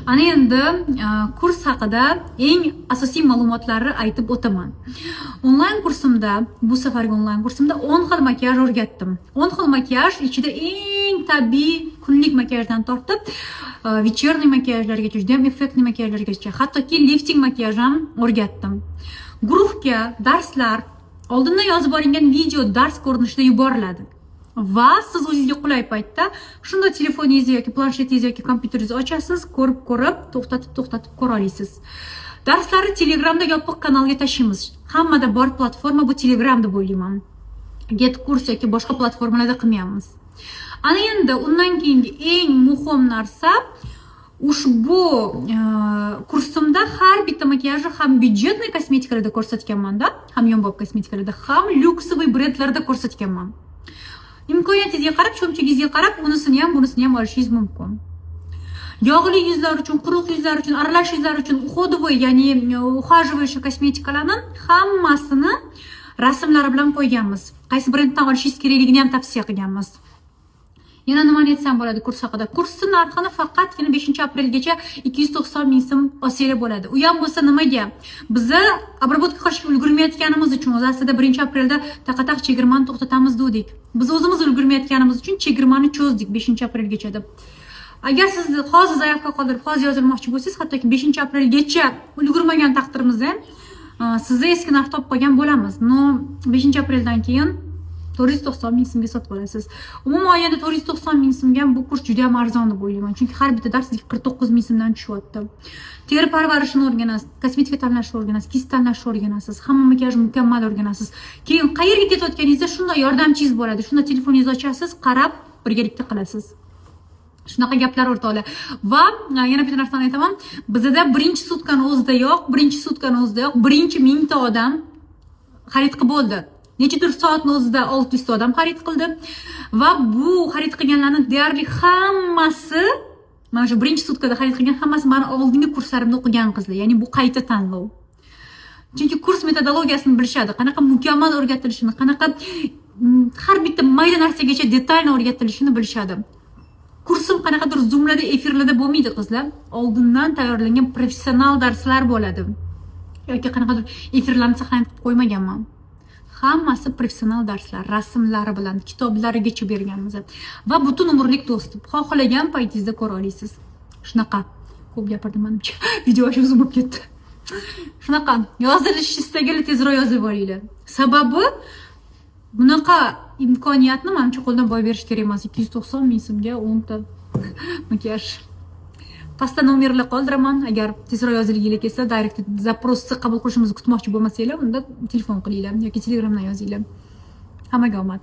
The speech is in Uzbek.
Ana endi kurs haqida eng asosiy ma'lumotlarni aytib o'taman. Onlayn kursimda, bu safargi onlayn kursimda 10 xil makiyaj o'rgatdim. 10 xil makiyaj ichida eng tabiiy kunlik makiyajdan tortib, вечерний makiyajlargacha, juda ham effektli makiyajlargacha, hattoki lifting makiyaj ham o'rgatdim. Guruhga darslar oldindan yozib olingan video dars ko'rinishida yuboriladi. Va siz o'zingizga qulay paytda shunda telefoningizni yoki planshetingizni yoki kompyuteringizni ochasiz, ko'rib, to'xtatib ko'ra olasiz. Darslarni Telegramda yopiq kanalga tashlaymiz. Hammada bor platforma bu Telegram deb o'ylayman. GetCourse yoki boshqa platformalarda qilmayapmiz. Ana endi undan keyingi eng muhim narsa ushbu kursimda har bitta makiyajni ham byudjetniy kosmetikalarda ko'rsatganman-da, ham yonbob kosmetikalarda, ham lyuksoviy brendlarda ko'rsatganman. Imkoniyatingizga qarab, cho'mchagingizga qarab, unisini ham, bunisini ham olishingiz mumkin. Yog'li yuzlar uchun, quruq yuzlar uchun, aralash yuzlar uchun uходовый, ya'ni ухаживающий kosmetikalarning hammasini rasmlari bilan qo'yganmiz. Qaysi brenddan olishingiz kerakligini ham tavsiya qilganmiz. Yana nimani aytsam bo'ladi kurs haqida? Kursning narxini faqatgina 5-aprelgacha 290 ming so'm olsanglar bo'ladi. U ham bo'lsa nimaga? Bizni обработка qilishga ulgurmayotganimiz uchun o'zi aslida 1-aprelda taqataq chegirmani to'xtatamiz dedik. Biz o'zimiz ulgurmayotganimiz uchun chegirmani cho'zdik 5-aprelgacha deb. Agar siz hozir zaявка qoldirib, hozir yozilmoqchi bo'lsangiz, hattoki 5-aprelgacha ulgurmagan taqdirimizda sizga eski narx topib qolgan bo'lamiz. No, 5-apreldan keyin 490 ming so'mga sotib olasiz. Umuman olganda 490 ming so'mga bu kurs juda ham arzon deb o'ylayman. Chunki har bitta dars 49 ming so'mdan tushyapti. Teri parvarishini o'rganasiz, kosmetika tanlashni o'rganasiz, kis tanlashni o'rganasiz, hamma makiyajni mukammal o'rganasiz. Keyin qayerga ketayotganingizda shunday yordamchingiz bo'ladi. Shunda telefoningizni ochasiz, qarab birgalikda qilasiz. Shunaqa gaplar o'rtoqlar. Va yana bitta narsani aytaman. Bizda birinchi sutkani o'zidayoq 1000 ta odam xarid qilib bo'ldi. Nechidir soatning o'zida 600 ta odam xarid qildi va bu xarid qilganlarning deyarli hammasi mana shu birinchi sutkada xarid qilgan hammasi meni oldingi kurslarimda o'qigan qizlar. Ya'ni bu qayta tanlov. Chunki kurs metodologiyasini bilishadi, qanaqa mukammal o'rgatilishini, qanaqa har bitta mayda narsagacha detalni o'rgatilishini bilishadi. Kursim qanaqadir zoomlarda, efirlarda bo'lmaydi qizlar. Oldindan tayyorlangan professional darslar bo'ladi. Yoki qanaqadir efirlarni saqlanib qo'ymaganman. Hammasi professional darslar, rasmlari bilan kitoblarigacha berganmiz. Va butun umrlik do'stib, xohlagan paytingizda ko'ra olasiz. Shunaqa. Ko'p gapirdim menimcha. Video uzun bo'lib ketdi. Shunaqa, yozilish istaganlar tezroq yozib olinglar. Sababi bunaqa imkoniyatni menimcha qo'ldan boy berish kerak emas. 290 ming so'mga 10 ta makiyaj. Pastda nomerlar qoldiraman. Agar tezroq yozilginglar kelsa, direkt zaprosni qabul qilishimizni kutmoqchi bo'lmasanglar, unda telefon qilinglar yoki Telegramdan yozinglar. Hammaga omad.